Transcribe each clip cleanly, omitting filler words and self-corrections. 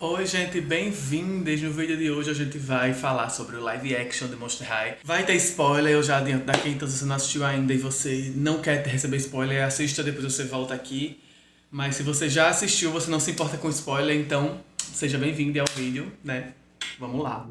Oi gente, bem-vindos! No vídeo de hoje a gente vai falar sobre o live action de Monster High. Vai ter spoiler, eu já adianto daqui, então se você não assistiu ainda e você não quer receber spoiler, assista, depois você volta aqui. Mas se você já assistiu, você não se importa com spoiler, então seja bem-vindo ao vídeo, né? Vamos lá!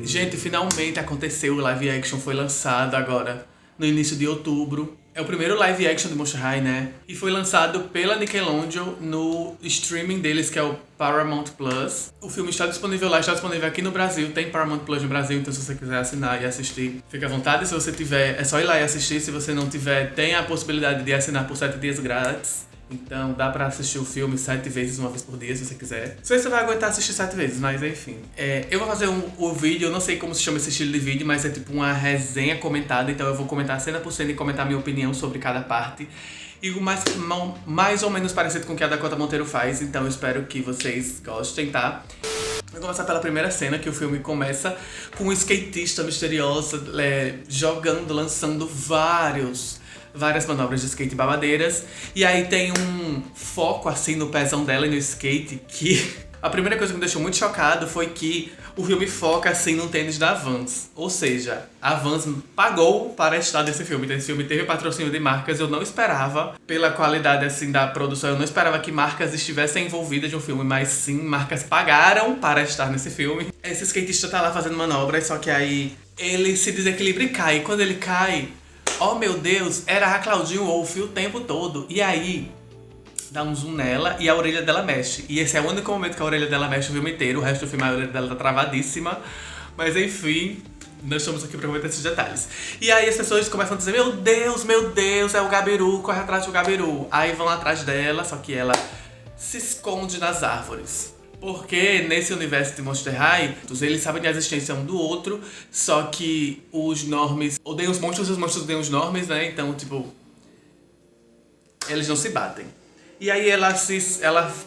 Gente, finalmente aconteceu, o live action foi lançado agora no início de outubro. É o primeiro live action de Monster High, né? E foi lançado pela Nickelodeon no streaming deles, que é o Paramount Plus. O filme está disponível lá, está disponível aqui no Brasil. Tem Paramount Plus no Brasil, então se você quiser assinar e assistir, fica à vontade. Se você tiver, é só ir lá e assistir. Se você não tiver, tem a possibilidade de assinar por 7 dias grátis. Então dá pra assistir o filme 7 vezes, uma vez por dia, se você quiser. Não sei se você vai aguentar assistir 7 vezes, mas enfim. Eu vou fazer o vídeo, eu não sei como se chama esse estilo de vídeo, mas é tipo uma resenha comentada. Então eu vou comentar cena por cena e comentar minha opinião sobre cada parte. E o mais ou menos parecido com o que a Dakota Monteiro faz, então eu espero que vocês gostem, tá? Vou começar pela primeira cena, que o filme começa com um skatista misterioso jogando, lançando várias manobras de skate babadeiras. E aí tem um foco assim no pezão dela e no skate, que a primeira coisa que me deixou muito chocado foi que o filme foca assim no tênis da Vans. Ou seja, a Vans pagou para estar nesse filme. Então esse filme teve patrocínio de marcas. Eu não esperava, pela qualidade assim da produção, eu não esperava que marcas estivessem envolvidas no filme, mas sim, marcas pagaram para estar nesse filme. Esse skatista tá lá fazendo manobras, só que aí ele se desequilibra e cai. E quando ele cai, oh meu Deus, era a Claudine Wolfe o tempo todo. E aí, dá um zoom nela e a orelha dela mexe. E esse é o único momento que a orelha dela mexe o filme inteiro. O resto do filme a orelha dela tá travadíssima. Mas enfim, nós estamos aqui pra comentar esses detalhes. E aí as pessoas começam a dizer: meu Deus, é o Gabiru, corre atrás do Gabiru. Aí vão atrás dela, só que ela se esconde nas árvores. Porque nesse universo de Monster High, eles sabem da existência um do outro, só que os Normies odeiam os monstros e os monstros odeiam os Normies, né? Então, tipo, eles não se batem. E aí ela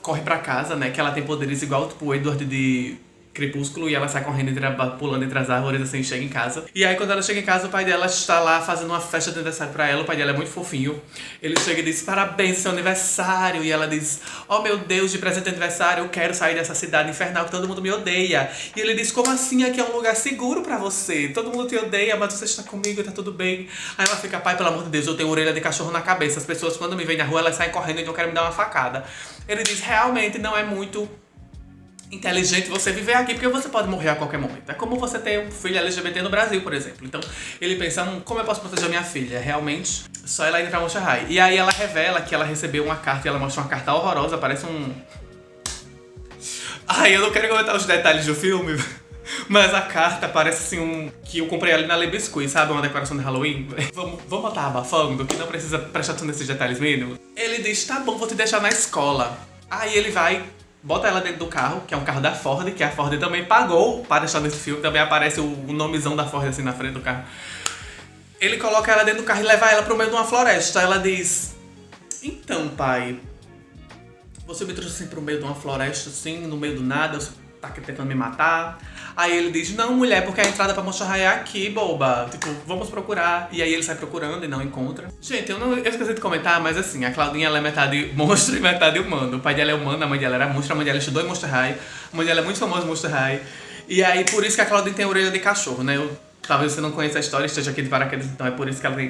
corre pra casa, né? Que ela tem poderes igual, tipo, o Edward de Crepúsculo, e ela sai correndo, pulando entre as árvores, assim, e chega em casa. E aí quando ela chega em casa, o pai dela está lá fazendo uma festa de aniversário pra ela. O pai dela é muito fofinho. Ele chega e diz: parabéns, seu aniversário. E ela diz: oh meu Deus, de presente de aniversário, eu quero sair dessa cidade infernal que todo mundo me odeia. E ele diz: como assim? Aqui é um lugar seguro pra você. Todo mundo te odeia, mas você está comigo e tá tudo bem. Aí ela fica: pai, pelo amor de Deus, eu tenho orelha de cachorro na cabeça. As pessoas quando me veem na rua, elas saem correndo e não querem me dar uma facada. Ele diz: realmente não é muito inteligente você viver aqui, porque você pode morrer a qualquer momento. É como você ter um filho LGBT no Brasil, por exemplo. Então, ele pensa: como eu posso proteger minha filha? Realmente, só ela ir pra Monster High. E aí ela revela que ela recebeu uma carta, e ela mostra uma carta horrorosa, parece um... Ai, eu não quero comentar os detalhes do filme, mas a carta parece assim que eu comprei ali na Le Biscuit, sabe? Uma decoração de Halloween. Vamos botar abafando, que não precisa prestar atenção nesses detalhes mínimos. Ele diz: tá bom, vou te deixar na escola. Aí ele vai, bota ela dentro do carro, que é um carro da Ford, que a Ford também pagou para estar nesse filme. Também aparece o nomezão da Ford assim na frente do carro. Ele coloca ela dentro do carro e leva ela pro meio de uma floresta. Ela diz: então, pai, você me trouxe assim pro meio de uma floresta, assim, no meio do nada, você tá aqui tentando me matar. Aí ele diz: não, mulher, porque a entrada pra Monster High é aqui, boba. Tipo, vamos procurar. E aí ele sai procurando e não encontra. Gente, eu esqueci de comentar, mas assim, a Claudinha, ela é metade monstro e metade humano. O pai dela é humano, a mãe dela era monstro, a mãe dela estudou em Monster High. A mãe dela é muito famosa em Monster High. E aí, por isso que a Claudinha tem a orelha de cachorro, né? Talvez você não conheça a história, esteja aqui de paraquedas, então é por isso que ela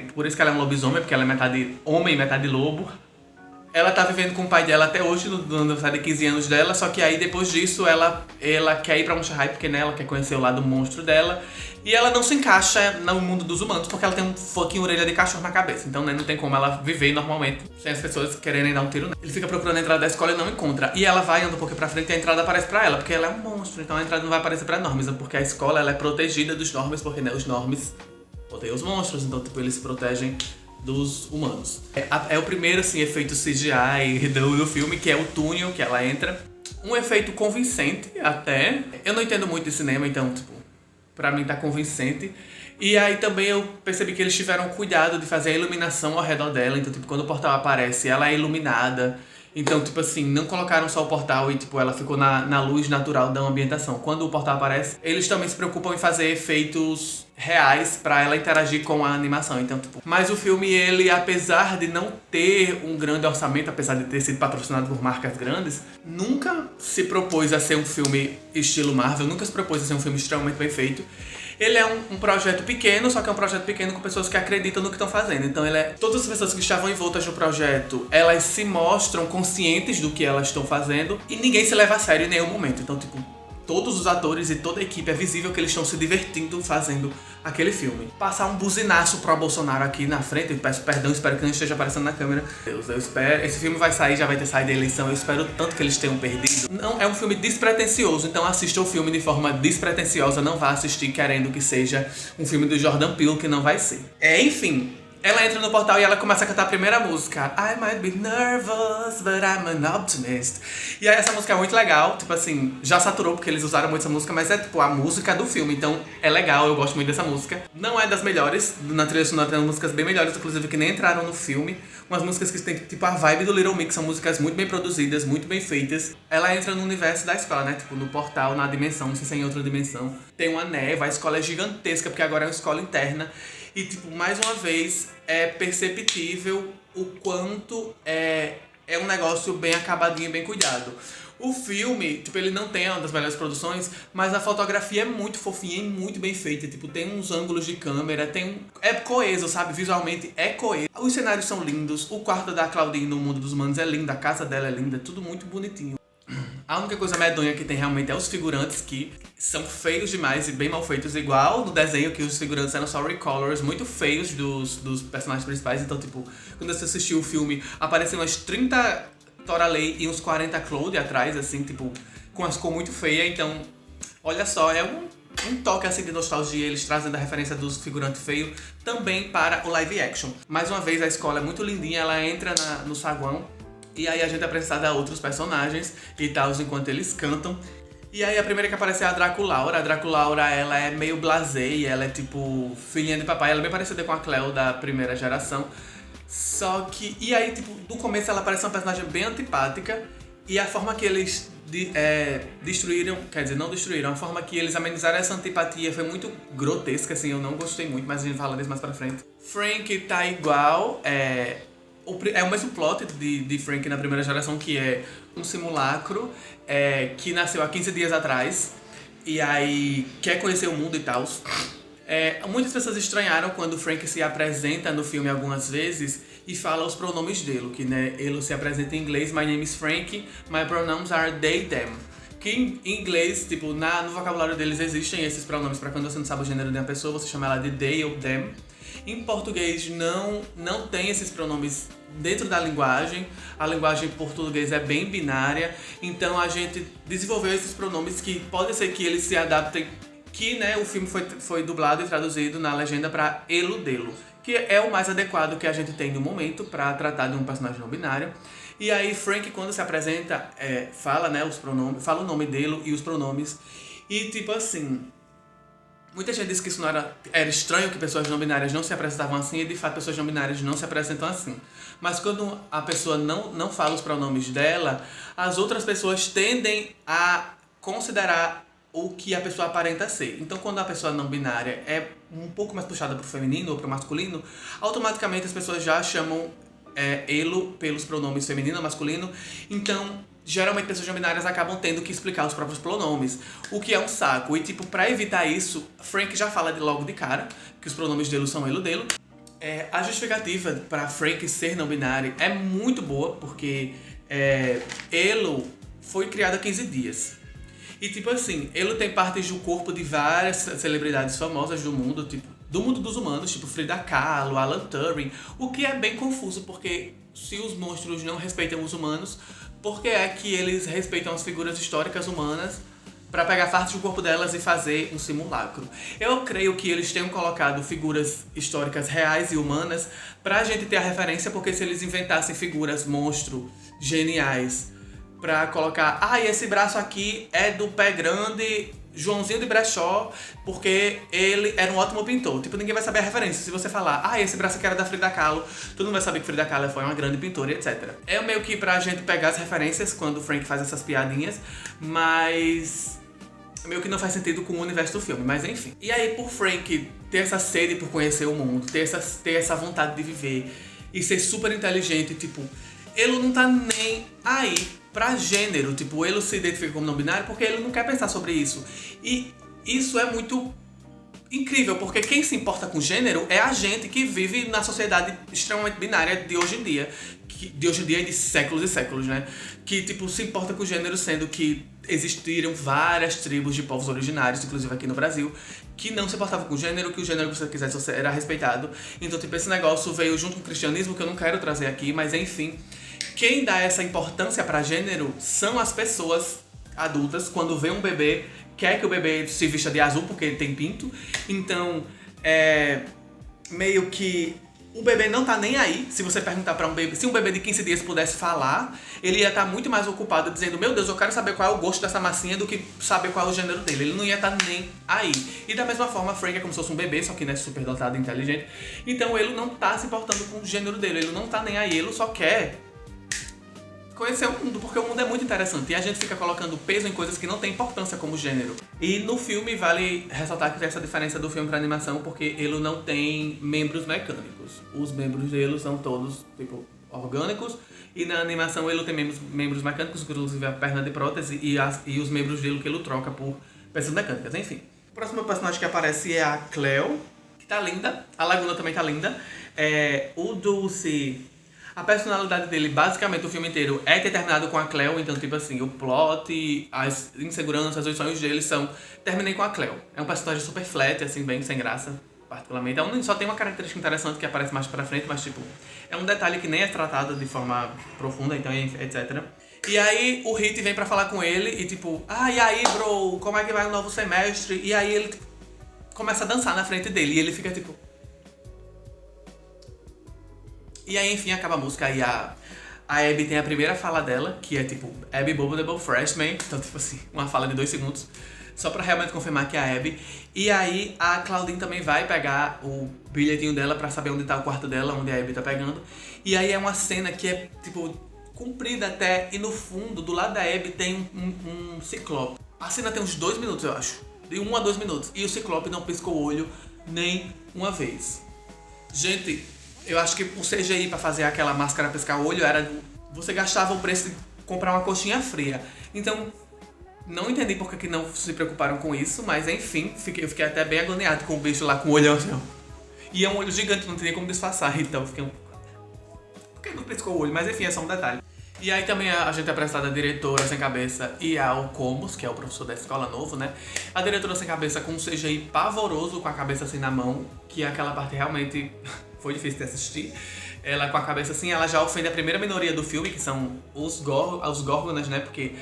é um lobisomem, porque ela é metade homem e metade lobo. Ela tá vivendo com o pai dela até hoje, no aniversário de 15 anos dela, só que aí depois disso ela quer ir pra Monster High porque, né, ela quer conhecer o lado monstro dela. E ela não se encaixa no mundo dos humanos porque ela tem um fucking orelha de cachorro na cabeça. Então, né, não tem como ela viver normalmente sem as pessoas quererem dar um tiro nela. Ele fica procurando a entrada da escola e não encontra. E ela vai, anda um pouquinho pra frente e a entrada aparece pra ela, porque ela é um monstro. Então a entrada não vai aparecer pra Normies, porque a escola ela é protegida dos Normies, porque, né, os Normies odeiam os monstros, então tipo, eles se protegem dos humanos. É o primeiro, assim, efeito CGI do filme, que é o túnel que ela entra. Um efeito convincente, até. Eu não entendo muito de cinema, então, tipo, pra mim tá convincente. E aí também eu percebi que eles tiveram cuidado de fazer a iluminação ao redor dela. Então, tipo, quando o portal aparece, ela é iluminada. Então, tipo assim, não colocaram só o portal e, tipo, ela ficou na luz natural da ambientação. Quando o portal aparece, eles também se preocupam em fazer efeitos reais pra ela interagir com a animação. Então, tipo, mas o filme, ele, apesar de não ter um grande orçamento, apesar de ter sido patrocinado por marcas grandes, nunca se propôs a ser um filme estilo Marvel, nunca se propôs a ser um filme extremamente bem feito. Ele é um projeto pequeno, só que é um projeto pequeno com pessoas que acreditam no que estão fazendo. Então todas as pessoas que estavam envoltas no projeto, elas se mostram conscientes do que elas estão fazendo e ninguém se leva a sério em nenhum momento. Então, tipo, todos os atores e toda a equipe, é visível que eles estão se divertindo fazendo aquele filme. Passar um buzinaço pro Bolsonaro aqui na frente, eu peço perdão, espero que não esteja aparecendo na câmera. Deus, eu espero. Esse filme vai sair, já vai ter saído a eleição, eu espero tanto que eles tenham perdido. Não, é um filme despretensioso, então assista o filme de forma despretensiosa, não vá assistir querendo que seja um filme do Jordan Peele, que não vai ser. Enfim. Ela entra no portal e ela começa a cantar a primeira música. I might be nervous, but I'm an optimist. E aí essa música é muito legal, tipo assim, já saturou porque eles usaram muito essa música, mas é tipo a música do filme, então é legal, eu gosto muito dessa música. Não é das melhores, na trilha sonora tem músicas bem melhores, inclusive que nem entraram no filme. Umas músicas que tem tipo a vibe do Little Mix, são músicas muito bem produzidas, muito bem feitas. Ela entra no universo da escola, né, tipo no portal, na dimensão, não sei se é em outra dimensão. Tem uma névoa, a escola é gigantesca porque agora é uma escola interna. E, tipo, mais uma vez, é perceptível o quanto é um negócio bem acabadinho, bem cuidado. O filme, tipo, ele não tem uma das melhores produções, mas a fotografia é muito fofinha e muito bem feita. Tipo, tem uns ângulos de câmera, é coeso, sabe? Visualmente é coeso. Os cenários são lindos, o quarto da Claudine no Mundo dos Humanos é lindo, a casa dela é linda, tudo muito bonitinho. A única coisa medonha que tem realmente é os figurantes, que são feios demais e bem mal feitos, igual no desenho, que os figurantes eram só recolors muito feios dos personagens principais. Então, tipo, quando você assistiu o filme, apareciam umas 30 Tora Lei e uns 40 Claude atrás, assim, tipo, com as cor muito feia. Então, olha só, é um toque assim de nostalgia, eles trazendo a referência dos figurantes feios também para o live action. Mais uma vez, a escola é muito lindinha, ela entra no saguão. E aí a gente é apresentada a outros personagens e tal, enquanto eles cantam. E aí a primeira que aparece é a Draculaura. A Draculaura, ela é meio blasé, ela é tipo filhinha de papai. Ela é bem parecida com a Cleo da primeira geração. Só que... E aí, tipo, no começo ela parece uma personagem bem antipática. E a forma que eles destruíram... Quer dizer, não destruíram. A forma que eles amenizaram essa antipatia foi muito grotesca, assim. Eu não gostei muito, mas a gente fala disso mais pra frente. Frank tá igual... É o mesmo plot de Frank na primeira geração, que é um simulacro que nasceu há 15 dias atrás e aí quer conhecer o mundo e tal. Muitas pessoas estranharam quando o Frank se apresenta no filme algumas vezes e fala os pronomes dele, que né, ele se apresenta em inglês: My name is Frank, my pronouns are they, them. Que em inglês, tipo, no vocabulário deles existem esses pronomes para quando você não sabe o gênero de uma pessoa, você chama ela de they ou them. Em português não tem esses pronomes dentro da linguagem. A linguagem portuguesa é bem binária. Então a gente desenvolveu esses pronomes que pode ser que eles se adaptem. Que né, o filme foi dublado e traduzido na legenda para eludê-lo, que é o mais adequado que a gente tem no momento para tratar de um personagem não binário. E aí Frank, quando se apresenta, fala né, os pronomes, fala o nome dele e os pronomes. E tipo assim... Muita gente disse que isso não era estranho, que pessoas não binárias não se apresentavam assim, e de fato pessoas não binárias não se apresentam assim. Mas quando a pessoa não fala os pronomes dela, as outras pessoas tendem a considerar o que a pessoa aparenta ser. Então quando a pessoa não binária é um pouco mais puxada para o feminino ou para o masculino, automaticamente as pessoas já chamam elo pelos pronomes feminino ou masculino. Então... Geralmente pessoas não binárias acabam tendo que explicar os próprios pronomes, o que é um saco. E tipo, pra evitar isso, Frank já fala logo de cara que os pronomes dele são ele dele. A justificativa pra Frank ser não binário é muito boa, porque Elo foi criado há 15 dias. E tipo assim, Elo tem partes do corpo de várias celebridades famosas do mundo, tipo, do mundo dos humanos, tipo Frida Kahlo, Alan Turing, o que é bem confuso, porque se os monstros não respeitam os humanos, por que é que eles respeitam as figuras históricas humanas para pegar partes do corpo delas e fazer um simulacro? Eu creio que eles tenham colocado figuras históricas reais e humanas pra gente ter a referência, porque se eles inventassem figuras monstro geniais pra colocar, esse braço aqui é do pé grande Joãozinho de Brechó, porque ele era um ótimo pintor. Tipo, ninguém vai saber a referência. Se você falar, esse braço aqui era da Frida Kahlo, todo mundo vai saber que Frida Kahlo foi uma grande pintora e etc. É meio que pra gente pegar as referências quando o Frank faz essas piadinhas, mas meio que não faz sentido com o universo do filme, mas enfim. E aí, por Frank ter essa sede por conhecer o mundo, ter essa vontade de viver e ser super inteligente, tipo, ele não tá nem aí pra gênero, tipo, ele se identifica como não binário porque ele não quer pensar sobre isso. E isso é muito incrível, porque quem se importa com gênero é a gente que vive na sociedade extremamente binária de hoje em dia. De hoje em dia e de séculos e séculos, né? Que, tipo, se importa com gênero, sendo que existiram várias tribos de povos originários, inclusive aqui no Brasil, que não se importavam com gênero, que o gênero que você quisesse era respeitado. Então, tipo, esse negócio veio junto com o cristianismo, que eu não quero trazer aqui, mas enfim. Quem dá essa importância pra gênero são as pessoas adultas, quando vê um bebê, quer que o bebê se vista de azul porque ele tem pinto. Então, meio que o bebê não tá nem aí. Se você perguntar pra um bebê, se um bebê de 15 dias pudesse falar, ele ia estar muito mais ocupado dizendo: meu Deus, eu quero saber qual é o gosto dessa massinha, do que saber qual é o gênero dele. Ele não ia estar nem aí. E da mesma forma, Frank é como se fosse um bebê, só que, né, super dotado e inteligente. Então ele não tá se importando com o gênero dele, ele não tá nem aí, ele só quer conhecer o mundo, porque o mundo é muito interessante e a gente fica colocando peso em coisas que não tem importância como gênero. E no filme vale ressaltar que tem essa diferença do filme pra animação, porque ele não tem membros mecânicos. Os membros dele são todos, tipo, orgânicos, e na animação ele tem membros mecânicos, inclusive a perna de prótese e os membros dele que ele troca por peças mecânicas, enfim. O próximo personagem que aparece é a Cleo, que tá linda, a Laguna também tá linda. O Dulce, a personalidade dele, basicamente, o filme inteiro é determinado com a Cleo. Então, tipo assim, o plot, as inseguranças, os sonhos dele são... Terminei com a Cleo. É um personagem super flat, assim, bem sem graça, particularmente. Só tem uma característica interessante que aparece mais pra frente, mas, tipo, é um detalhe que nem é tratado de forma profunda, então, etc. E aí, o Hit vem pra falar com ele e, tipo... e aí, bro, como é que vai o novo semestre? E aí, ele tipo, começa a dançar na frente dele e ele fica, tipo... E aí, enfim, acaba a música e a Abby tem a primeira fala dela, que é tipo, Abby Bobo Freshman. Então, tipo assim, uma fala de 2 segundos, só pra realmente confirmar que é a Abby. E aí, a Claudine também vai pegar o bilhetinho dela pra saber onde tá o quarto dela, onde a Abby tá pegando. E aí é uma cena que é, tipo, comprida até, e no fundo, do lado da Abby, tem um ciclope. A cena tem uns 2 minutos, eu acho. De 1 a 2 minutos. E o ciclope não piscou o olho nem uma vez. Gente, eu acho que o CGI pra fazer aquela máscara piscar o olho era... Você gastava o preço de comprar uma coxinha fria. Então, não entendi por que não se preocuparam com isso, mas enfim, eu fiquei até bem agoniado com o bicho lá com o olhão assim, ó. E é um olho gigante, não tem nem como disfarçar, então eu fiquei... Por que não piscou o olho? Mas enfim, é só um detalhe. E aí também a gente é apresentada a diretora sem cabeça e ao Comus, que é o professor da escola novo, né? A diretora sem cabeça com um CGI pavoroso, com a cabeça assim na mão, que é aquela parte realmente... Foi difícil de assistir. Ela com a cabeça assim, ela já ofende a primeira minoria do filme, que são os Górgonas, né? Porque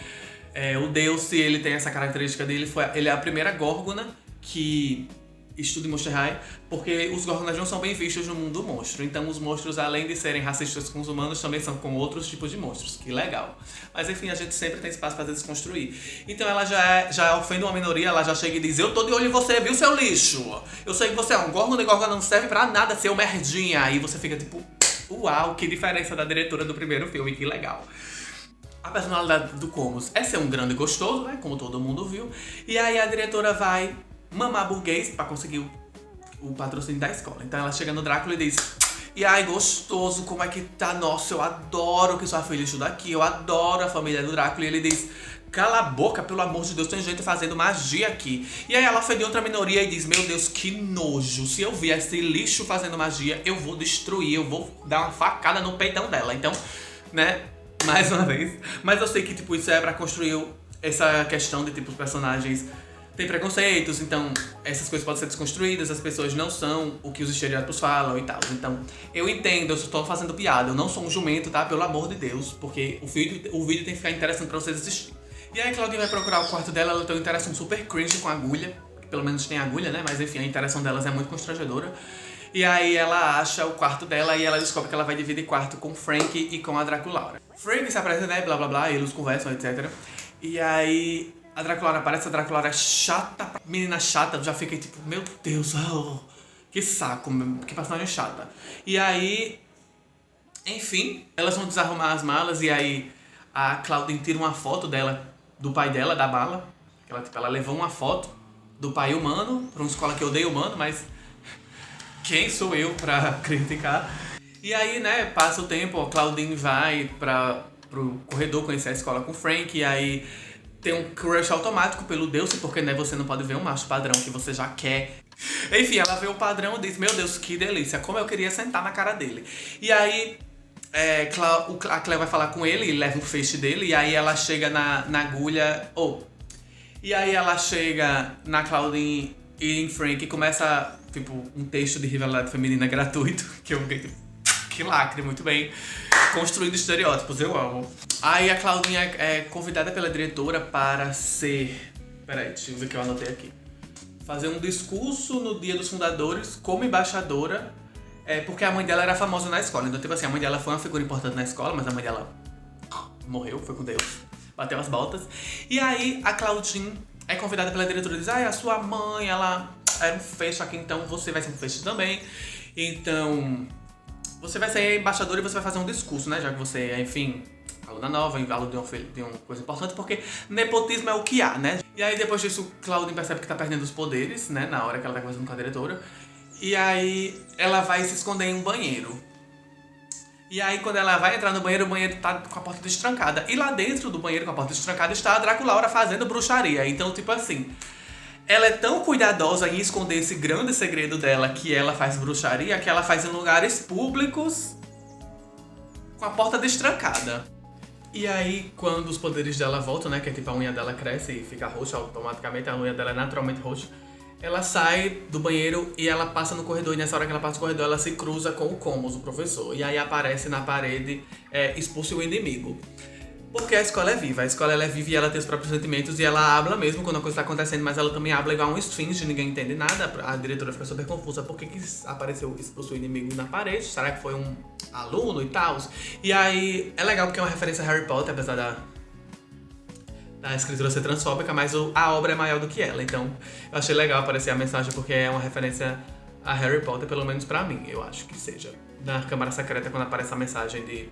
o Deus, ele tem essa característica dele, ele é a primeira Górgona que estuda em Monster High, porque os Górgonas não são bem vistos no mundo do monstro. Então os monstros, além de serem racistas com os humanos, também são com outros tipos de monstros. Que legal. Mas enfim, a gente sempre tem espaço para desconstruir. Então ela já ofende uma minoria, ela já chega e diz: eu tô de olho em você, viu, seu lixo? Eu sei que você é um Górgona e Górgona não serve pra nada, seu merdinha. Aí você fica tipo, uau, que diferença da diretora do primeiro filme, que legal. A personalidade do Comus é ser um grande gostoso, né, como todo mundo viu. E aí a diretora vai mamar burguês pra conseguir o patrocínio da escola. Então ela chega no Drácula e diz: e aí, gostoso, como é que tá? Nossa, eu adoro que sua filha estuda aqui, eu adoro a família do Drácula. E ele diz: cala a boca, pelo amor de Deus, tem gente fazendo magia aqui. E aí ela ofende outra minoria e diz: meu Deus, que nojo, se eu ver esse lixo fazendo magia, eu vou destruir, eu vou dar uma facada no peitão dela. Então, né, mais uma vez. Mas eu sei que, tipo, isso é pra construir essa questão de, tipo, os personagens tem preconceitos, então essas coisas podem ser desconstruídas, as pessoas não são o que os estereótipos falam e tal. Então, eu entendo, eu só tô fazendo piada, eu não sou um jumento, tá? Pelo amor de Deus, porque o vídeo tem que ficar interessante pra vocês assistirem. E aí a Claudine vai procurar o quarto dela, ela tem uma interação super cringe com a agulha, que pelo menos tem agulha, né? Mas enfim, a interação delas é muito constrangedora. E aí ela acha o quarto dela e ela descobre que ela vai dividir quarto com o Frank e com a Draculaura. Frank se apresenta, né? Blá blá blá, e eles conversam, etc. E aí a Draculaura aparece, a Draculaura é chata, menina chata, eu já fiquei tipo, meu Deus, que saco, que personagem chata. E aí, enfim, elas vão desarrumar as malas e aí a Claudine tira uma foto dela, do pai dela, da mala, ela levou uma foto do pai humano pra uma escola que eu odeio humano, mas quem sou eu pra criticar? E aí, né, passa o tempo, a Claudine vai pro corredor conhecer a escola com o Frank, e aí tem um crush automático pelo Deus, porque né, você não pode ver um macho padrão que você já quer. Enfim, ela vê o padrão e diz, meu Deus, que delícia, como eu queria sentar na cara dele. E aí, a Claire vai falar com ele, leva o feixe dele, e aí ela chega na agulha... E aí ela chega na Claudine e em Frank e começa, tipo, um texto de rivalidade feminina gratuito, que eu fiquei tipo, que lacre, muito bem. Construindo estereótipos, eu amo. Aí a Claudine é convidada pela diretora para ser... Peraí, deixa eu ver o que eu anotei aqui. Fazer um discurso no Dia dos Fundadores como embaixadora, porque a mãe dela era famosa na escola. Então, tipo assim, a mãe dela foi uma figura importante na escola, mas a mãe dela morreu, foi com Deus. Bateu as botas. E aí a Claudine é convidada pela diretora e diz, a sua mãe, ela era um feixe aqui, então você vai ser um feixe também. Então, você vai ser embaixadora e você vai fazer um discurso, né? Já que você é, enfim, aluna nova, aluna de uma coisa importante, porque nepotismo é o que há, né? E aí depois disso, Claudine percebe que tá perdendo os poderes, né? Na hora que ela tá conversando com a diretora. E aí ela vai se esconder em um banheiro. E aí, quando ela vai entrar no banheiro, o banheiro tá com a porta destrancada. E lá dentro do banheiro, com a porta destrancada, está a Draculaura fazendo bruxaria. Então, tipo assim, ela é tão cuidadosa em esconder esse grande segredo dela, que ela faz bruxaria, que ela faz em lugares públicos com a porta destrancada. E aí, quando os poderes dela voltam, né, que é tipo a unha dela cresce e fica roxa automaticamente, a unha dela é naturalmente roxa, ela sai do banheiro e ela passa no corredor, e nessa hora que ela passa no corredor, ela se cruza com o Comus, o professor. E aí aparece na parede, expulse o inimigo. Porque a escola é viva, ela é viva e ela tem os próprios sentimentos, e ela habla mesmo quando a coisa tá acontecendo, mas ela também habla igual um esfinge, ninguém entende nada. A diretora fica super confusa, por que apareceu expulse o inimigo na parede? Será que foi um aluno e tal? E aí, é legal porque é uma referência a Harry Potter, apesar da escritura ser transfóbica, mas a obra é maior do que ela. Então, eu achei legal aparecer a mensagem porque é uma referência a Harry Potter, pelo menos pra mim, eu acho que seja. Na Câmara Secreta, quando aparece a mensagem de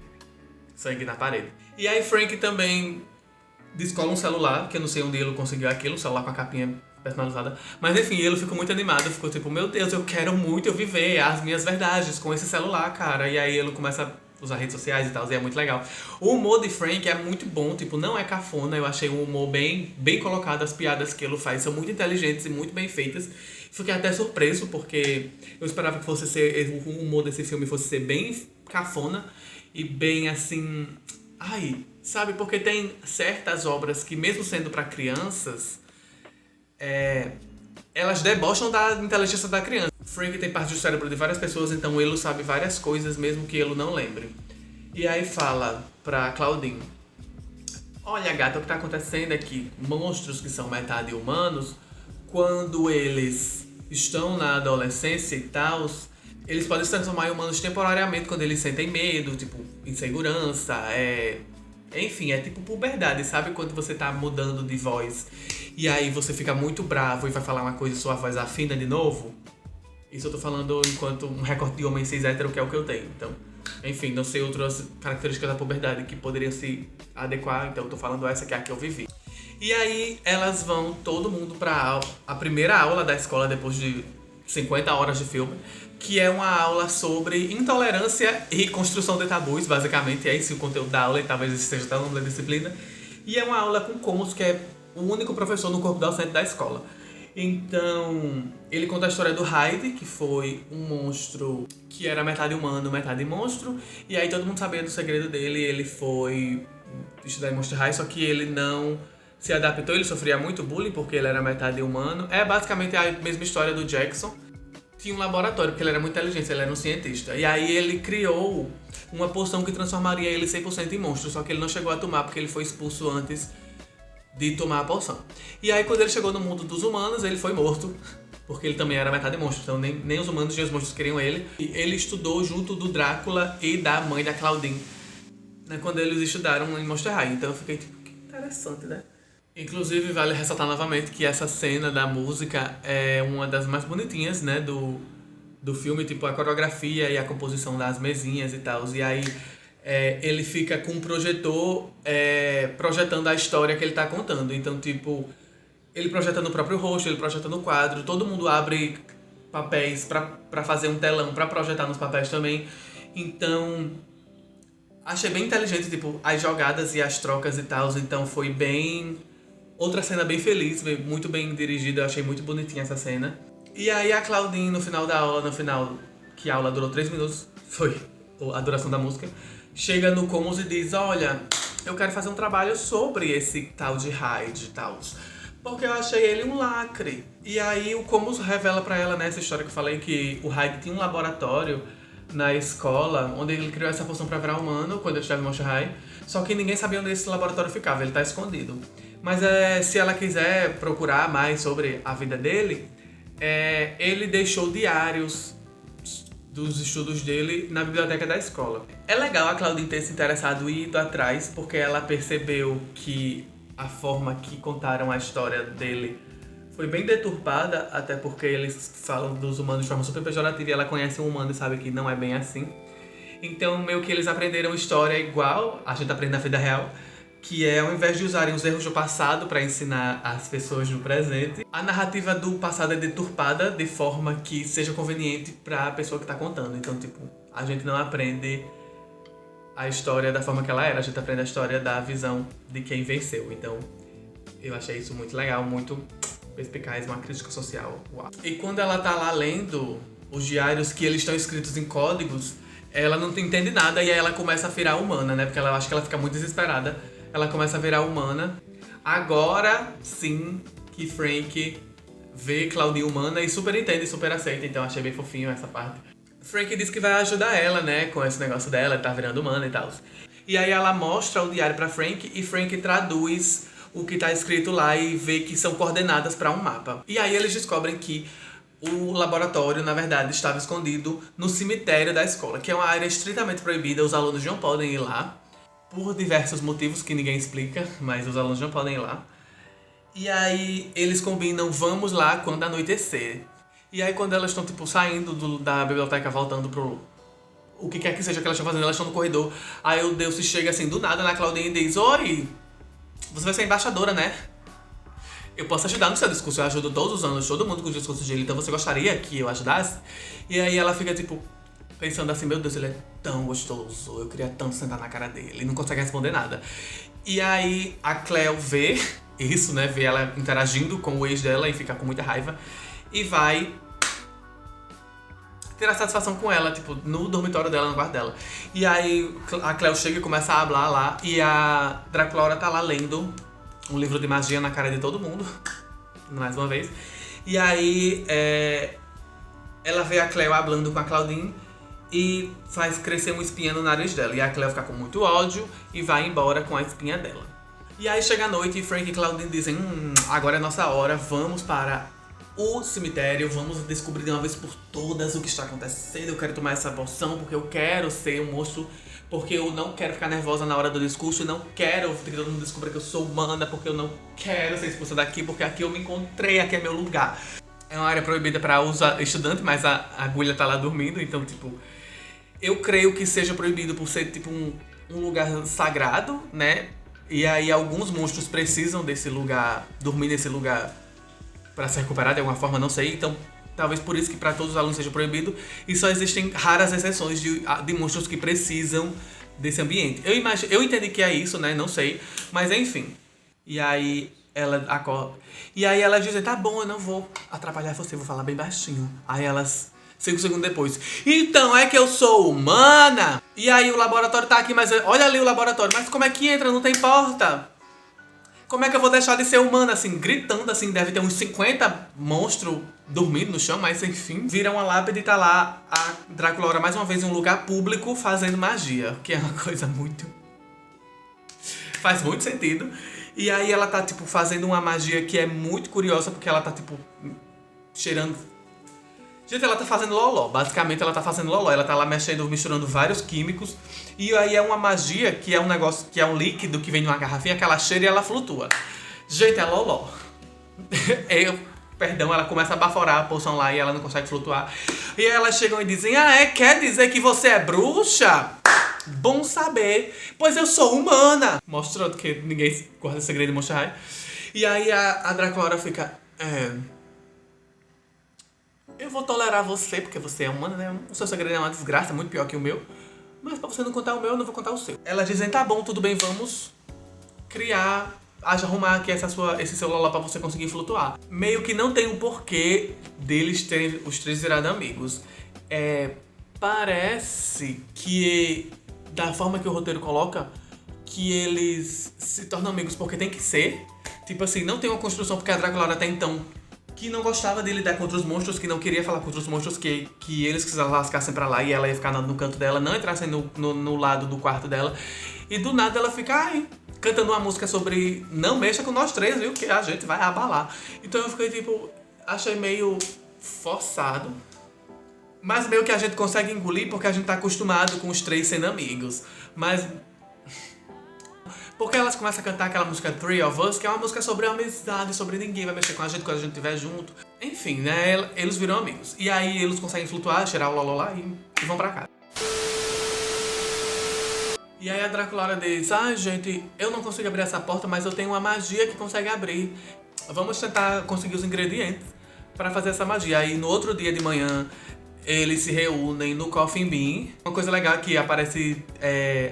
sangue na parede. E aí Frank também descola um celular, que eu não sei onde ele conseguiu aquilo, um celular com a capinha personalizada. Mas enfim, ele ficou muito animado, ficou tipo, meu Deus, eu quero muito viver as minhas verdades com esse celular, cara. E aí ele começa a usar redes sociais e tal, e é muito legal. O humor de Frank é muito bom, tipo, não é cafona, eu achei um humor bem colocado, as piadas que ele faz são muito inteligentes e muito bem feitas. Fiquei até surpreso, porque eu esperava que o humor desse filme fosse ser bem cafona e bem assim... Ai, sabe, porque tem certas obras que, mesmo sendo pra crianças, elas debocham da inteligência da criança. Frank tem parte do cérebro de várias pessoas, então ele sabe várias coisas mesmo que ele não lembre. E aí fala pra Claudine, olha gata, o que tá acontecendo é que monstros que são metade humanos, quando eles estão na adolescência e tal, eles podem se transformar em humanos temporariamente quando eles sentem medo, tipo, insegurança, enfim, é tipo puberdade, sabe? Quando você tá mudando de voz e aí você fica muito bravo e vai falar uma coisa e sua voz afina de novo. Isso eu tô falando enquanto um recorte de homem cis hétero, que é o que eu tenho. Então, enfim, não sei outras características da puberdade que poderiam se adequar, então eu tô falando essa que é a que eu vivi. E aí elas vão, todo mundo pra a primeira aula da escola depois de 50 horas de filme, que é uma aula sobre intolerância e construção de tabus, basicamente. É esse o conteúdo da aula, e talvez esse seja até o nome da disciplina. E é uma aula com Comus, que é o único professor no corpo docente da escola. Então, ele conta a história do Hyde, que foi um monstro que era metade humano, metade monstro. E aí todo mundo sabia do segredo dele, ele foi estudar em Monster High, só que ele não se adaptou, ele sofria muito bullying porque ele era metade humano. É basicamente a mesma história do Jackson. Tinha um laboratório, porque ele era muito inteligente, ele era um cientista. E aí ele criou uma poção que transformaria ele 100% em monstro, só que ele não chegou a tomar porque ele foi expulso antes de tomar a poção. E aí quando ele chegou no mundo dos humanos, ele foi morto, porque ele também era metade monstro, então nem os humanos nem os monstros queriam ele. E ele estudou junto do Drácula e da mãe da Claudine, né, quando eles estudaram em Monster High. Então eu fiquei tipo, que interessante, né? Inclusive, vale ressaltar novamente que essa cena da música é uma das mais bonitinhas, né, do filme, tipo, a coreografia e a composição das mesinhas e tal. E aí ele fica com um projetor projetando a história que ele tá contando. Então, tipo, Ele projeta no próprio rosto, ele projeta no quadro, todo mundo abre papéis pra fazer um telão, pra projetar nos papéis também. Então, achei bem inteligente, tipo, as jogadas e as trocas e tal. Então foi bem... Outra cena bem feliz, muito bem dirigida, eu achei muito bonitinha essa cena. E aí a Claudine, no final da aula, que a aula durou 3 minutos, foi a duração da música, chega no Comus e diz, olha, eu quero fazer um trabalho sobre esse tal de Hyde e tal, porque eu achei ele um lacre. E aí o Comus revela pra ela, nessa história que eu falei, que o Hyde tinha um laboratório na escola, onde ele criou essa poção pra virar humano, quando ele estava em Monster High, só que ninguém sabia onde esse laboratório ficava, ele tá escondido. Mas se ela quiser procurar mais sobre a vida dele, ele deixou diários dos estudos dele na biblioteca da escola. É legal a Claudine ter se interessado e ido atrás, porque ela percebeu que a forma que contaram a história dele foi bem deturpada, até porque eles falam dos humanos de forma super pejorativa e ela conhece um humano e sabe que não é bem assim. Então, meio que eles aprenderam história igual a gente aprende na vida real, que é, ao invés de usarem os erros do passado para ensinar as pessoas no presente, a narrativa do passado é deturpada de forma que seja conveniente para a pessoa que está contando. Então, tipo, a gente não aprende a história da forma que ela era, a gente aprende a história da visão de quem venceu. Então, eu achei isso muito legal, muito perspicaz, uma crítica social. Uau. E quando ela tá lá lendo os diários que eles estão escritos em códigos, ela não entende nada e aí ela começa a virar humana, né? Porque ela acha que ela fica muito desesperada. Ela começa a virar humana. Agora sim que Frank vê Claudine humana e super entende e super aceita. Então achei bem fofinho essa parte. Frank diz que vai ajudar ela, né? Com esse negócio dela, tá virando humana e tal. E aí ela mostra o diário pra Frank e Frank traduz o que tá escrito lá e vê que são coordenadas pra um mapa. E aí eles descobrem que o laboratório, na verdade, estava escondido no cemitério da escola, que é uma área estritamente proibida, os alunos não podem ir lá, por diversos motivos que ninguém explica, mas os alunos não podem ir lá. E aí eles combinam, vamos lá quando anoitecer. E aí quando elas estão, tipo, saindo da biblioteca, voltando pro... o que quer que seja que elas estão fazendo, elas estão no corredor. Aí o Deus chega assim, do nada, na Claudine e diz, oi, você vai ser embaixadora, né? Eu posso ajudar no seu discurso, eu ajudo todos os anos, todo mundo com o discurso dele, então você gostaria que eu ajudasse? E aí ela fica, tipo, pensando assim, meu Deus, ele é tão gostoso, eu queria tanto sentar na cara dele, ele não consegue responder nada. E aí a Cleo vê isso, né, vê ela interagindo com o ex dela e fica com muita raiva, e vai ter a satisfação com ela, tipo, no dormitório dela, no quarto dela. E aí a Cleo chega e começa a hablar lá, e a Draculaura tá lá lendo um livro de magia na cara de todo mundo, mais uma vez. E aí ela vê a Cleo hablando com a Claudine e faz crescer uma espinha no nariz dela. E a Cleo fica com muito ódio e vai embora com a espinha dela. E aí chega a noite e Frank e Claudine dizem, agora é nossa hora, vamos para o cemitério, vamos descobrir de uma vez por todas o que está acontecendo. Eu quero tomar essa poção porque eu quero ser um monstro, porque eu não quero ficar nervosa na hora do discurso, eu não quero que todo mundo descubra que eu sou humana, porque eu não quero ser expulsa daqui, porque aqui eu me encontrei, aqui é meu lugar. É uma área proibida para os estudantes, mas a agulha tá lá dormindo, então, tipo, eu creio que seja proibido por ser, tipo, um lugar sagrado, né? E aí alguns monstros precisam desse lugar, dormir nesse lugar para se recuperar de alguma forma, não sei, então talvez por isso que para todos os alunos seja proibido, e só existem raras exceções de monstros que precisam desse ambiente. Eu entendi que é isso, né? Não sei, mas enfim. E aí ela acorda. E aí ela diz, tá bom, eu não vou atrapalhar você, vou falar bem baixinho. Aí elas, 5 segundos depois, então é que eu sou humana? E aí o laboratório tá aqui, mas olha ali o laboratório, mas como é que entra? Não tem porta. Como é que eu vou deixar de ser humana, assim, gritando, assim, deve ter uns 50 monstros dormindo no chão, mas enfim. Vira uma lápide e tá lá a Draculaura mais uma vez em um lugar público fazendo magia, que é uma coisa muito... faz muito sentido. E aí ela tá, tipo, fazendo uma magia que é muito curiosa, porque ela tá, tipo, cheirando... Gente, ela tá fazendo loló, basicamente ela tá fazendo loló, ela tá lá mexendo, misturando vários químicos. E aí é uma magia que é um negócio, que é um líquido que vem numa garrafinha que ela cheira e ela flutua. Gente, é loló. Perdão, ela começa a baforar a poção lá e ela não consegue flutuar. E aí elas chegam e dizem, quer dizer que você é bruxa? Bom saber, pois eu sou humana. Mostrando que ninguém guarda segredo de Monster High. E aí a Draculaura fica... eu vou tolerar você, porque você é humana, né? O seu segredo é uma desgraça, muito pior que o meu. Mas pra você não contar o meu, eu não vou contar o seu. Elas dizem, tá bom, tudo bem, vamos criar, arrumar aqui esse seu loló pra você conseguir flutuar. Meio que não tem um porquê deles terem os três virado amigos. Parece que, da forma que o roteiro coloca, que eles se tornam amigos porque tem que ser. Tipo assim, não tem uma construção, porque a Draculaura até então que não gostava de lidar com outros monstros, que não queria falar com outros monstros, que eles se lascassem pra lá e ela ia ficar no canto dela, não entrassem no lado do quarto dela. E do nada ela fica cantando uma música sobre não mexa com nós três, viu, que a gente vai abalar. Então eu fiquei tipo, achei meio forçado. Mas meio que a gente consegue engolir porque a gente tá acostumado com os três sendo amigos. Mas... porque elas começam a cantar aquela música Three of Us, que é uma música sobre amizade, sobre ninguém vai mexer com a gente quando a gente estiver junto. Enfim, né, eles viram amigos. E aí eles conseguem flutuar, cheirar o lololá e vão pra casa. E aí a Draculaura diz, gente, eu não consigo abrir essa porta, mas eu tenho uma magia que consegue abrir. Vamos tentar conseguir os ingredientes pra fazer essa magia. Aí no outro dia de manhã, eles se reúnem no Coffin Bean. Uma coisa legal é que aparece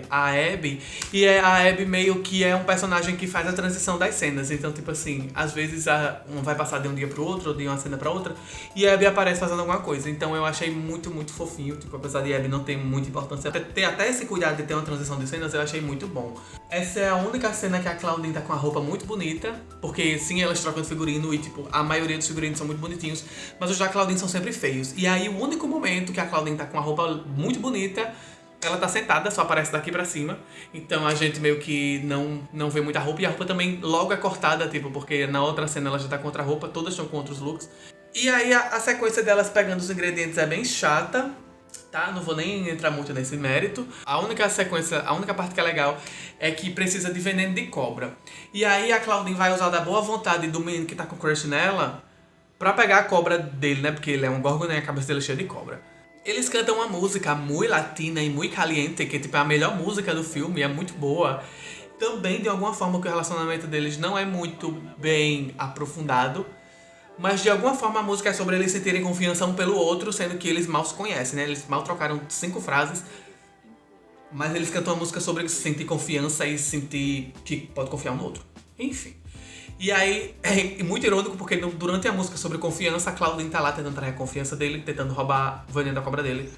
a Abby. E a Abby meio que é um personagem que faz a transição das cenas. Então, tipo assim, às vezes um vai passar de um dia pro outro, ou de uma cena pra outra. E a Abby aparece fazendo alguma coisa. Então eu achei muito, muito fofinho. Tipo, apesar de Abby não ter muita importância, ter até esse cuidado de ter uma transição de cenas, eu achei muito bom. Essa é a única cena que a Claudine tá com a roupa muito bonita. Porque sim, elas trocam de figurino e tipo, a maioria dos figurinos são muito bonitinhos. Mas os da Claudine são sempre feios. E aí o único momento que a Claudine tá com a roupa muito bonita, ela tá sentada, só aparece daqui pra cima. Então a gente meio que não vê muita roupa. E a roupa também logo é cortada, tipo, porque na outra cena ela já tá com outra roupa, todas estão com outros looks. E aí a sequência delas pegando os ingredientes é bem chata, tá? Não vou nem entrar muito nesse mérito. A única parte que é legal é que precisa de veneno de cobra. E aí a Claudine vai usar da boa vontade do menino que tá com crush nela pra pegar a cobra dele, né? Porque ele é um gorgon e a cabeça dele é cheia de cobra. Eles cantam uma música muito latina e muito caliente, que tipo, é a melhor música do filme, é muito boa. Também, de alguma forma, que o relacionamento deles não é muito bem aprofundado. Mas de alguma forma a música é sobre eles sentirem confiança um pelo outro, sendo que eles mal se conhecem, né? Eles mal trocaram 5 frases. Mas eles cantam uma música sobre sentir confiança e sentir que pode confiar um no outro. Enfim. E aí, é muito irônico porque durante a música sobre confiança, a Claudine tá lá tentando trair a confiança dele, tentando roubar o veneno da cobra dele,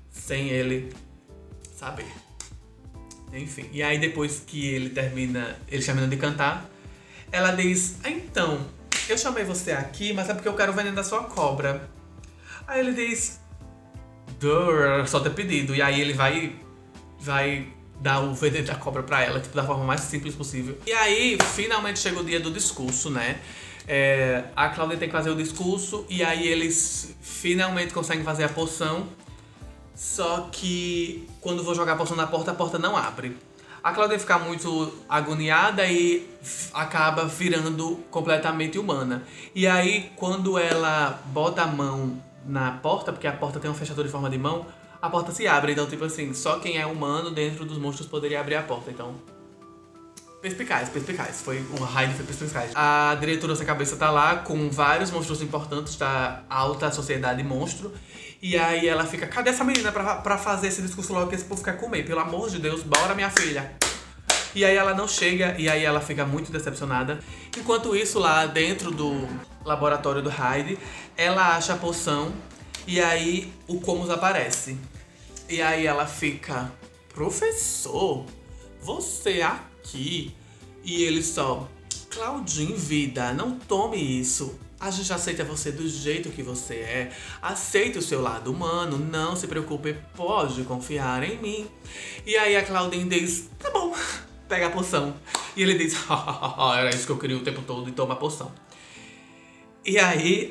sem ele saber. Enfim, e aí depois que eles terminam de cantar, ela diz, então, eu chamei você aqui, mas é porque eu quero o veneno da sua cobra. Aí ele diz, só ter pedido. E aí ele vai dar o veneno da cobra pra ela, tipo, da forma mais simples possível. E aí, finalmente chega o dia do discurso, né? A Claudine tem que fazer o discurso e aí eles finalmente conseguem fazer a poção. Só que quando vou jogar a poção na porta, a porta não abre. A Claudine fica muito agoniada e acaba virando completamente humana. E aí, quando ela bota a mão na porta, porque a porta tem uma fechadura em forma de mão, a porta se abre. Então, tipo assim, só quem é humano dentro dos monstros poderia abrir a porta. Então, perspicaz. O Hyde foi perspicaz. A diretora sem cabeça tá lá com vários monstros importantes da alta sociedade monstro. E aí ela fica, cadê essa menina pra fazer esse discurso logo que esse povo quer comer? Pelo amor de Deus, bora minha filha. E aí ela não chega e aí ela fica muito decepcionada. Enquanto isso, lá dentro do laboratório do Hyde, ela acha a poção e aí o Comus aparece. E aí ela fica, professor, você aqui? E ele só, Claudine, vida, não tome isso. A gente aceita você do jeito que você é. Aceite o seu lado humano, não se preocupe, pode confiar em mim. E aí a Claudine diz, tá bom, pega a poção. E ele diz, era isso que eu queria o tempo todo, e toma a poção. E aí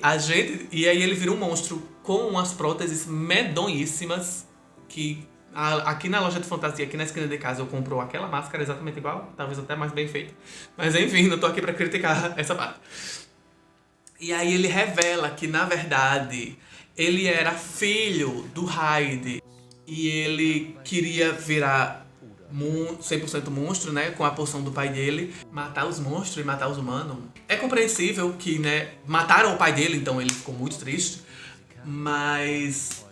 ele vira um monstro com umas próteses medonhíssimas que aqui na loja de fantasia, aqui na esquina de casa, eu compro aquela máscara exatamente igual, talvez até mais bem feita. Mas enfim, não tô aqui pra criticar essa parte. E aí ele revela que, na verdade, ele era filho do Hyde. E ele queria virar 100% monstro, né? Com a poção do pai dele. Matar os monstros e matar os humanos. É compreensível que, né? Mataram o pai dele, então ele ficou muito triste. Mas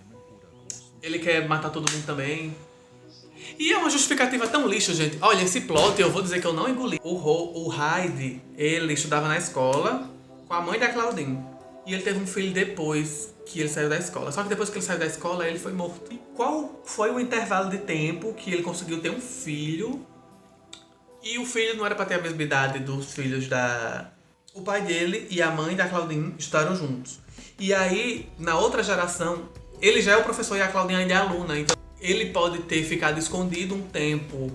ele quer matar todo mundo também. E é uma justificativa tão lixo, gente. Olha, esse plot eu vou dizer que eu não engoli. O Hyde, ele estudava na escola com a mãe da Claudine. E ele teve um filho depois que ele saiu da escola. Só que depois que ele saiu da escola, ele foi morto. E qual foi o intervalo de tempo que ele conseguiu ter um filho? E o filho não era pra ter a mesma idade dos filhos da... O pai dele e a mãe da Claudine estudaram juntos. E aí, na outra geração, ele já é o professor e a Claudine ainda é aluna. Então, ele pode ter ficado escondido um tempo.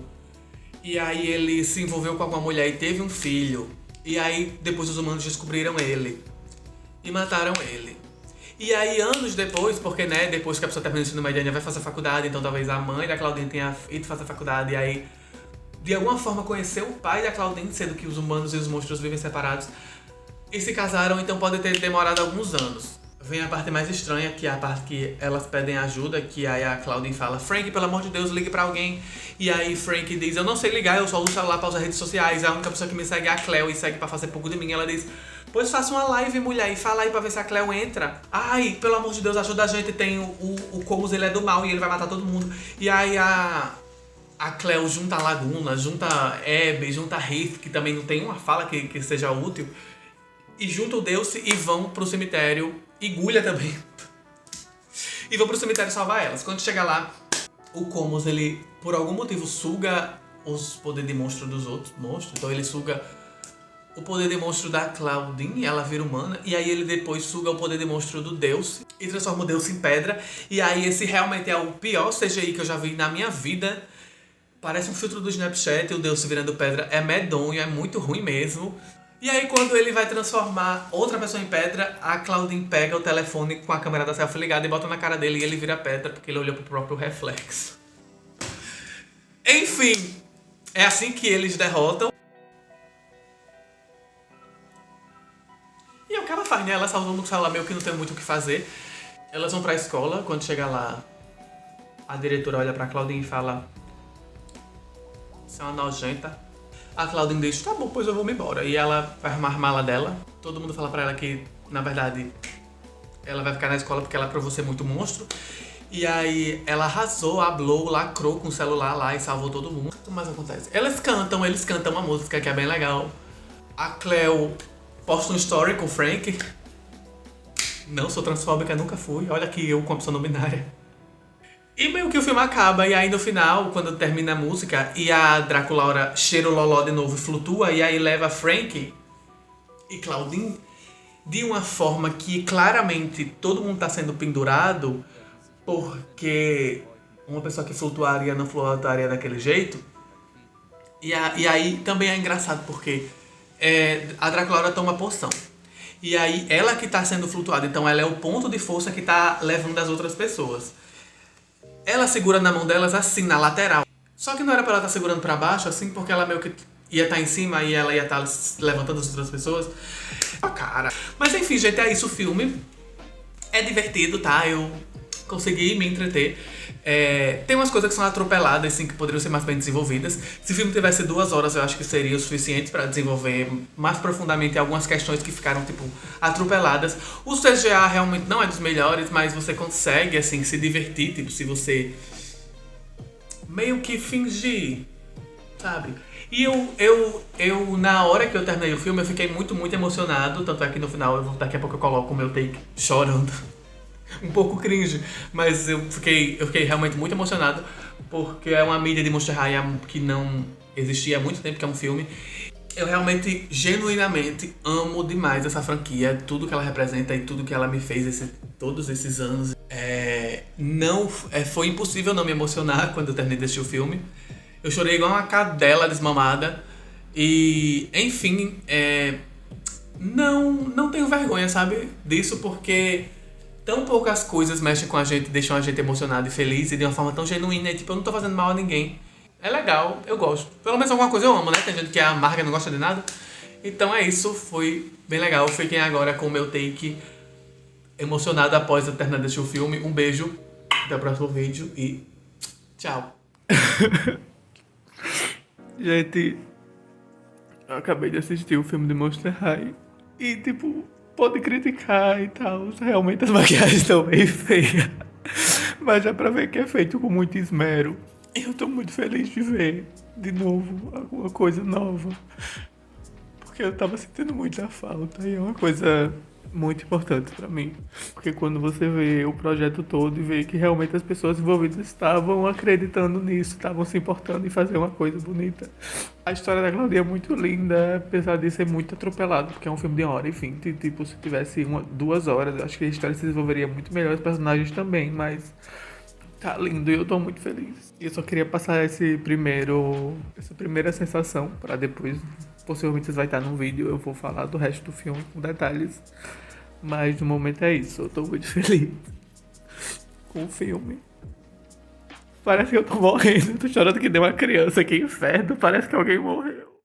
E aí, ele se envolveu com alguma mulher e teve um filho. E aí, depois os humanos descobriram ele. E mataram ele. E aí, anos depois, porque, né, depois que a pessoa termina o ensino médio, ainda vai fazer faculdade. Então, talvez a mãe da Claudine tenha ido fazer faculdade. E aí, de alguma forma, conheceu o pai da Claudine, sendo que os humanos e os monstros vivem separados. E se casaram, então pode ter demorado alguns anos. Vem a parte mais estranha, que é a parte que elas pedem ajuda, que aí a Claudine fala: Frank, pelo amor de Deus, ligue pra alguém. E aí Frank diz: eu não sei ligar, eu só uso o celular pra usar redes sociais. A única pessoa que me segue é a Cleo e segue pra fazer pouco de mim. Ela diz: pois faça uma live, mulher, e fala aí pra ver se a Cleo entra. Ai, pelo amor de Deus, ajuda a gente. Tem o Comus, ele é do mal e ele vai matar todo mundo. E aí a Cleo junta a Laguna, junta a Abby, junta a Heath, que também não tem uma fala que seja útil. E junta o Deus e vão pro cemitério. E Gulha também. E vão pro cemitério salvar elas. Quando chega lá, o Comus, ele, por algum motivo, suga os poderes de monstro dos outros monstros. Então ele suga o poder de monstro da Claudine, ela vira humana. E aí ele depois suga o poder de monstro do Deus e transforma o Deus em pedra. E aí esse realmente é o pior CGI que eu já vi na minha vida. Parece um filtro do Snapchat, o Deus se virando pedra. É medonho, é muito ruim mesmo. E aí, quando ele vai transformar outra pessoa em pedra, a Claudine pega o telefone com a câmera da selfie ligada e bota na cara dele e ele vira pedra porque ele olhou pro próprio reflexo. Enfim, é assim que eles derrotam. E o que ela faz, né? Ela salvando o celular meio que não tem muito o que fazer. Elas vão pra escola, quando chega lá, a diretora olha pra Claudine e fala: você é uma nojenta. A Claudine diz: tá bom, pois eu vou me embora. E ela vai arrumar a mala dela. Todo mundo fala pra ela que, na verdade, ela vai ficar na escola porque ela provou ser muito monstro. E aí ela arrasou, hablou, lacrou com o celular lá e salvou todo mundo. O que mais acontece? Eles cantam uma música que é bem legal. A Cleo posta um story com o Frank. Não sou transfóbica, nunca fui. Olha aqui eu com a opção não binária. E meio que o filme acaba, e aí no final, quando termina a música, e a Draculaura cheira o loló de novo e flutua, e aí leva Frank e Claudine de uma forma que claramente todo mundo tá sendo pendurado, porque uma pessoa que flutuaria não flutuaria daquele jeito. E aí também é engraçado, porque a Draculaura toma poção. E aí ela que tá sendo flutuada, então ela é o ponto de força que tá levando as outras pessoas. Ela segura na mão delas assim, na lateral. Só que não era pra ela estar segurando pra baixo, assim, porque ela meio que ia estar em cima e ela ia estar levantando as outras pessoas. Cara. Mas enfim, gente, é isso o filme. É divertido, tá? Eu consegui me entreter. Tem umas coisas que são atropeladas, assim, que poderiam ser mais bem desenvolvidas. Se o filme tivesse 2 horas, eu acho que seria o suficiente pra desenvolver mais profundamente algumas questões que ficaram, tipo, atropeladas. O CGA realmente não é dos melhores, mas você consegue, assim, se divertir, tipo, se você meio que fingir, sabe? E eu na hora que eu terminei o filme, eu fiquei muito, muito emocionado. Tanto é que no final, daqui a pouco eu coloco o meu take chorando. Um pouco cringe, mas eu fiquei realmente muito emocionado, porque é uma mídia de Monster High que não existia há muito tempo, que é um filme. Eu realmente, genuinamente, amo demais essa franquia, tudo que ela representa e tudo que ela me fez todos esses anos. Foi impossível não me emocionar quando eu terminei de assistir o filme. Eu chorei igual uma cadela desmamada. E, enfim, não tenho vergonha, sabe, disso, porque tão poucas coisas mexem com a gente, deixam a gente emocionado e feliz e de uma forma tão genuína. E tipo, eu não tô fazendo mal a ninguém. É legal, eu gosto. Pelo menos alguma coisa eu amo, né? Tem gente que é amarga e não gosta de nada. Então é isso, foi bem legal. Fiquem agora com o meu take emocionado após eu terminar de assistir o filme. Um beijo, até o próximo vídeo e tchau. Gente, eu acabei de assistir o filme de Monster High e, tipo, pode criticar e tal. Realmente as maquiagens estão bem feias. Mas dá pra ver que é feito com muito esmero. E eu tô muito feliz de ver de novo alguma coisa nova. Porque eu tava sentindo muita falta e é uma coisa muito importante pra mim. Porque quando você vê o projeto todo e vê que realmente as pessoas envolvidas estavam acreditando nisso, estavam se importando em fazer uma coisa bonita. A história da Claudinha é muito linda, apesar de ser muito atropelado, porque é um filme de 1h20. Tipo, se tivesse 2 horas, eu acho que a história se desenvolveria muito melhor, os personagens também, mas tá lindo e eu tô muito feliz. E eu só queria passar essa primeira sensação, pra depois, possivelmente vocês vai estar no vídeo, eu vou falar do resto do filme com detalhes. Mas no momento é isso, eu tô muito feliz com o filme. Parece que eu tô morrendo, eu tô chorando que deu uma criança, que inferno, parece que alguém morreu.